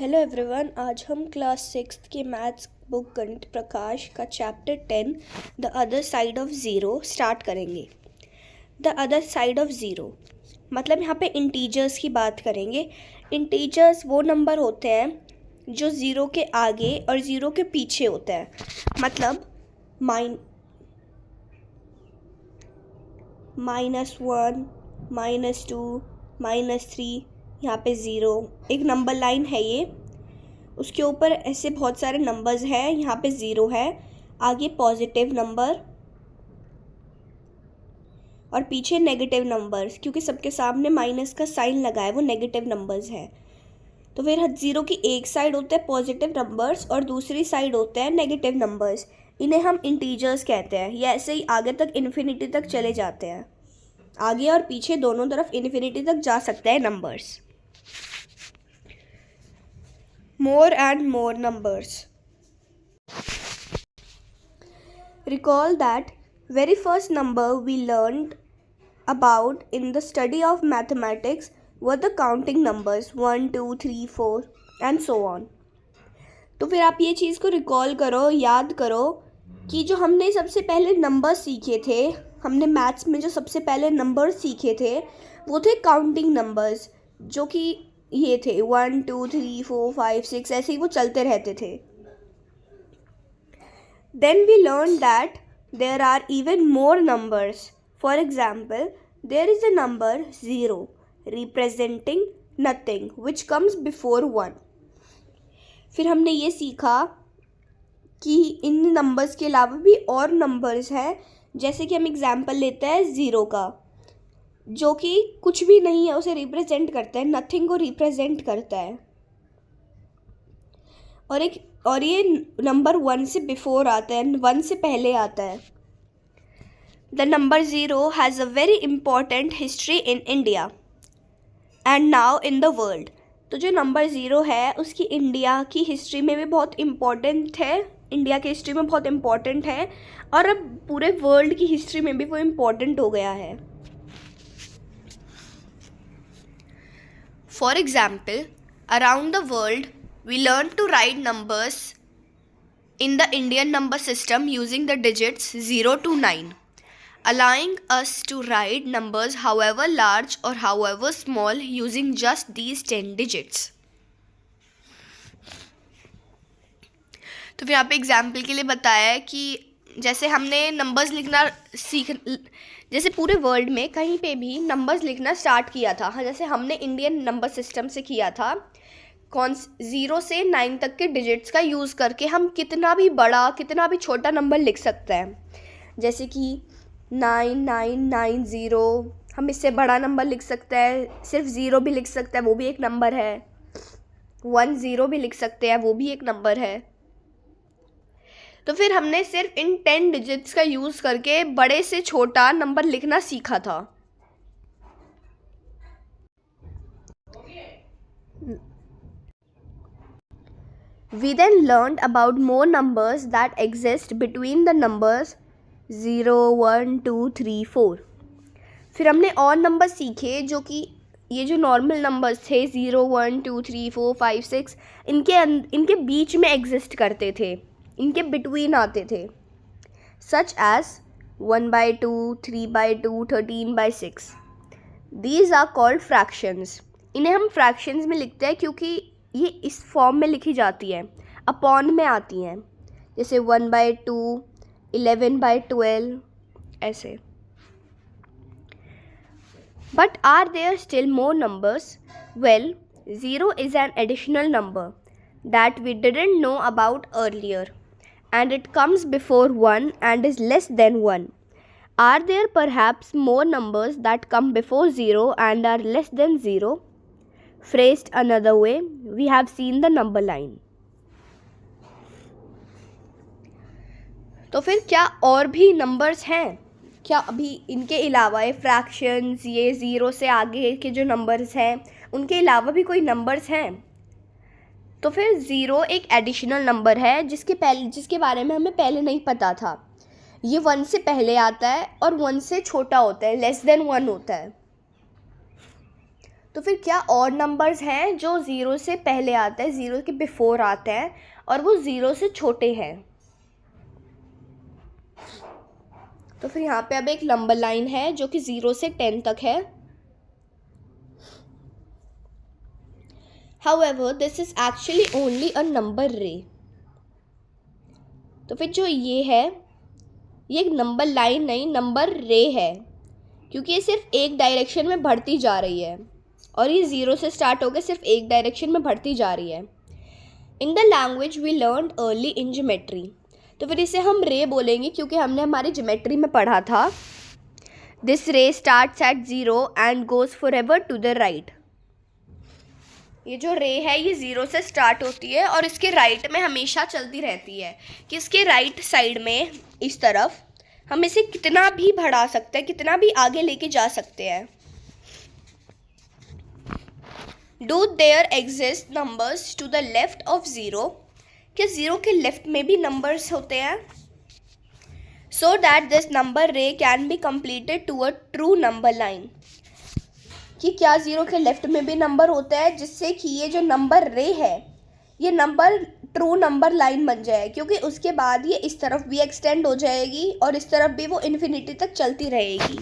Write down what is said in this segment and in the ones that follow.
Hello everyone, आज हम class 6 की मैथ्स बुक गणित प्रकाश का chapter 10 the other side of zero start करेंगे। The other side of zero मतलब यहाँ पे इंटीजर्स की बात करेंगे। इंटीजर्स वो नंबर होते हैं जो ज़ीरो के आगे और ज़ीरो के पीछे होते हैं। मतलब -1, -2, -3, यहाँ पे ज़ीरो एक नंबर लाइन है। ये उसके ऊपर ऐसे बहुत सारे नंबर्स हैं। यहाँ पे ज़ीरो है, आगे पॉजिटिव नंबर और पीछे नेगेटिव नंबर्स, क्योंकि सबके सामने माइनस का साइन लगा है, वो नेगेटिव नंबर्स है। तो फिर ज़ीरो की एक साइड होते हैं पॉजिटिव नंबर्स और दूसरी साइड होते हैं नेगेटिव नंबर्स। इन्हें हम इंटीजर्स कहते हैं। ये ऐसे ही आगे तक इन्फिनिटी तक चले जाते हैं। आगे और पीछे दोनों तरफ इन्फिनिटी तक जा सकते हैं numbers. More and more numbers. Recall that very first number we learned about in the study of mathematics were the counting numbers 1, 2, 3, 4 and so on. तो फिर आप ये चीज़ को रिकॉल करो, याद करो कि जो हमने सबसे पहले नंबर सीखे थे, हमने मैथ्स में जो सबसे पहले नंबर सीखे थे वो थे काउंटिंग नंबर्स, जो कि ये थे 1, 2, 3, 4, 5, 6, ऐसे ही वो चलते रहते थे। Then we learned that there are even more numbers. For example, there is a number 0 representing nothing which comes before 1. फिर हमने ये सीखा कि इन नंबर्स के अलावा भी और नंबर्स हैं। जैसे कि हम एग्जाम्पल लेते हैं 0 का, जो कि कुछ भी नहीं है, उसे रिप्रेजेंट करता है, नथिंग को रिप्रेजेंट करता है। और ये नंबर 1 से बिफोर आता है, 1 से पहले आता है। The number 0 has a very important history in India and now in the world. तो जो नंबर 0 है उसकी इंडिया की हिस्ट्री में भी बहुत इम्पॉर्टेंट है, इंडिया की हिस्ट्री में बहुत इम्पॉर्टेंट है, और अब पूरे वर्ल्ड की हिस्ट्री में भी वो इम्पॉर्टेंट हो गया है। For example, around the world, we learn to write numbers in the Indian number system using the digits 0 to 9, allowing us to write numbers however large or however small using just these 10 digits. तो फिर यहाँ पे example के लिए बताया है कि जैसे हमने नंबर्स लिखना जैसे पूरे वर्ल्ड में कहीं पे भी नंबर्स लिखना स्टार्ट किया था। हाँ, जैसे हमने इंडियन नंबर सिस्टम से किया था, 0 से 9 तक के डिजिट्स का यूज़ करके हम कितना भी बड़ा कितना भी छोटा नंबर लिख सकते हैं। जैसे कि 9990, हम इससे बड़ा नंबर लिख सकते हैं, सिर्फ 0 भी लिख सकते हैं, वो भी एक नंबर है। 10 भी लिख सकते हैं, वो भी एक नंबर है। तो फिर हमने सिर्फ इन 10 डिजिट्स का यूज़ करके बड़े से छोटा नंबर लिखना सीखा था। We then learned about more numbers that exist between the numbers 0, 1, 2, 3, 4. फिर हमने और नंबर सीखे जो कि ये जो नॉर्मल नंबर्स थे 0, 1, 2, 3, 4, 5, 6, इनके बीच में एग्जिस्ट करते थे, इनके बिटवीन आते थे। Such as 1/2, 3/2, 13/6. These are called fractions. इन्हें हम फ्रैक्शंस में लिखते हैं क्योंकि ये इस फॉर्म में लिखी जाती हैं, अपॉन में आती हैं, जैसे 1/2, 11/12 ऐसे। But are there still more numbers? Well, 0 is an additional number that we didn't know about earlier, and it comes before 1 and is less than 1. Are there perhaps more numbers that come before 0 and are less than 0? Phrased another way, we have seen the number line. तो फिर क्या और भी numbers हैं? क्या अभी इनके अलावा ये फ्रैक्शंस, ये 0 से आगे के जो नंबर्स हैं, उनके अलावा भी कोई नंबर्स हैं? तो फिर 0 एक एडिशनल नंबर है जिसके बारे में हमें पहले नहीं पता था। ये 1 से पहले आता है और 1 से छोटा होता है, लेस देन 1 होता है। तो फिर क्या और नंबर्स हैं जो ज़ीरो से पहले आते हैं, ज़ीरो के बिफोर आते हैं और वो ज़ीरो से छोटे हैं? तो फिर यहाँ पे अब एक नंबर लाइन है जो कि 0 से 10 तक है. However, this is actually only a number ray. तो फिर जो ये है ये एक नंबर लाइन नहीं, नंबर रे है, क्योंकि ये सिर्फ एक डायरेक्शन में बढ़ती जा रही है और ये 0 से स्टार्ट होकर सिर्फ एक डायरेक्शन में बढ़ती जा रही है. In the language we learn early in geometry. तो फिर इसे हम रे बोलेंगे क्योंकि हमने हमारी ज्योमेट्री में पढ़ा था. This ray starts at 0 and goes forever to the right. ये जो रे है ये 0 से स्टार्ट होती है और इसके राइट में हमेशा चलती रहती है. कि इसके राइट साइड में इस तरफ हम इसे कितना भी बढ़ा सकते हैं, कितना भी आगे लेके जा सकते हैं. Do there exist numbers to the left of 0. क्या 0 के लेफ्ट में भी नंबर्स होते हैं? So that this number ray can be completed to a true number line. कि क्या 0 के लेफ्ट में भी नंबर होता है जिससे कि ये जो नंबर रे है ये नंबर ट्रू नंबर लाइन बन जाए, क्योंकि उसके बाद ये इस तरफ भी एक्सटेंड हो जाएगी और इस तरफ भी वो इन्फिनिटी तक चलती रहेगी.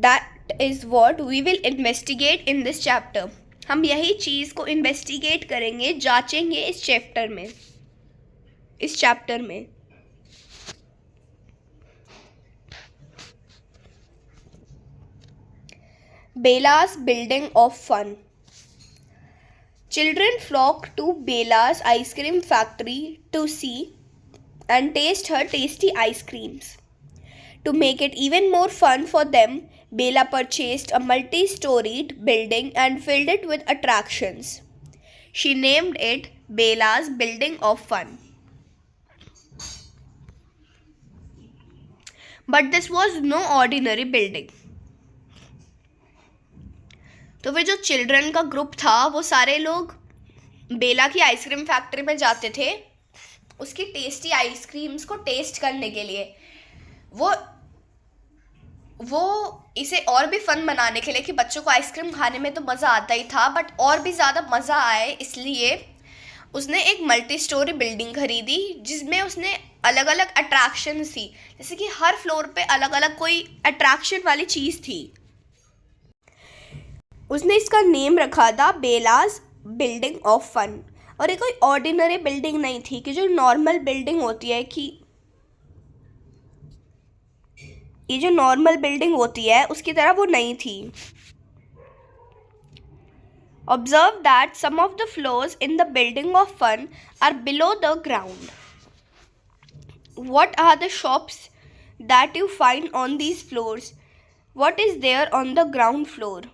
That is what we will investigate in this chapter. हम यही चीज़ को इन्वेस्टिगेट करेंगे, जांचेंगे इस चैप्टर में. Bella's building of fun. Children flock to Bella's ice cream factory to see and taste her tasty ice creams. To make it even more fun for them, Bella purchased a multi-storied building and filled it with attractions. She named it Bella's Building of Fun. But this was no ordinary building. तो फिर जो children का group था वो सारे लोग बेला की ice cream factory में जाते थे उसकी टेस्टी आइसक्रीम्स को टेस्ट करने के लिए. वो इसे और भी फन बनाने के लिए कि बच्चों को आइसक्रीम खाने में तो मज़ा आता ही था, बट और भी ज़्यादा मज़ा आए इसलिए उसने एक मल्टी स्टोरी बिल्डिंग खरीदी जिसमें उसने अलग अलग अट्रैक्शंस थी. जैसे कि हर फ्लोर पे अलग अलग कोई अट्रैक्शन वाली चीज़ थी. उसने इसका नेम रखा था बेलास बिल्डिंग ऑफ फन. और ये कोई ऑर्डिनरी बिल्डिंग नहीं थी कि जो नॉर्मल बिल्डिंग होती है, कि ये जो नॉर्मल बिल्डिंग होती है उसकी तरह वो नहीं थी. Observe that some of the floors in the building of fun are below the ground. What are the shops that you find on these floors? What is there on the ground floor?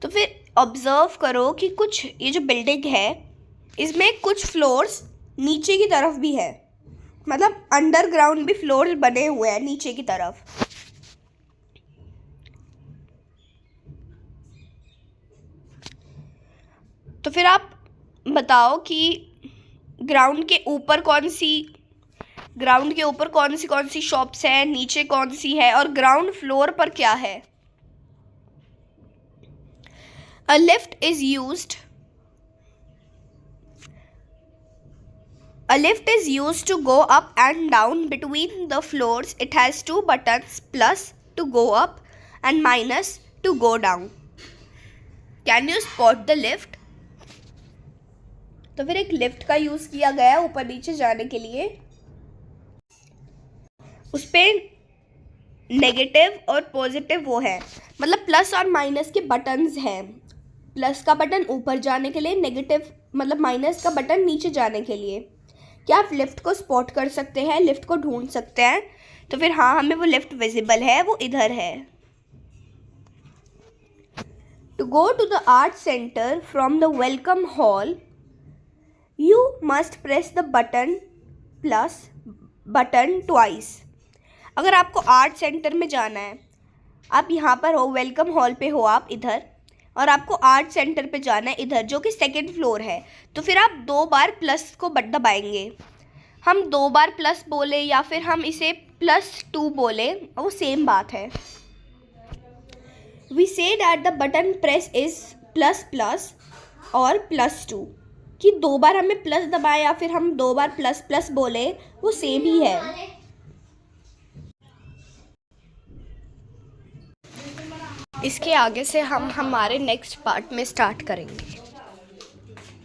तो फिर observe करो कि कुछ ये जो building है इसमें कुछ फ्लोर्स नीचे की तरफ भी है, मतलब अंडरग्राउंड भी फ्लोर्स बने हुए हैं नीचे की तरफ. तो फिर आप बताओ कि ग्राउंड के ऊपर कौन सी शॉप्स है, नीचे कौन सी है और ग्राउंड फ्लोर पर क्या है. A lift is used to go up and down between the floors. It has two buttons, plus to go up and minus to go down. Can you spot the lift? तो फिर एक lift का use किया गया ऊपर नीचे जाने के लिए. उस पर नेगेटिव और पॉजिटिव वो है, मतलब प्लस और माइनस के बटन्स हैं. प्लस का बटन ऊपर जाने के लिए, नेगेटिव मतलब माइनस का बटन नीचे जाने के लिए. क्या आप लिफ्ट को स्पॉट कर सकते हैं, लिफ्ट को ढूंढ सकते हैं? तो फिर हाँ, हमें वो लिफ्ट विजिबल है, वो इधर है. To go to the art centre from the welcome hall you must press the button twice. अगर आपको आर्ट सेंटर में जाना है, आप यहाँ पर हो, वेलकम हॉल पे हो आप इधर, और आपको आर्ट सेंटर पे जाना है इधर जो कि सेकंड फ्लोर है, तो फिर आप 2 बार प्लस को दबाएंगे. हम 2 बार प्लस बोले या फिर हम इसे +2 बोले वो सेम बात है। We say that the button press is plus plus और +2 कि 2 बार हमें प्लस दबाए या फिर हम 2 बार प्लस प्लस बोले वो सेम ही है। इसके आगे से हम हमारे नेक्स्ट पार्ट में स्टार्ट करेंगे।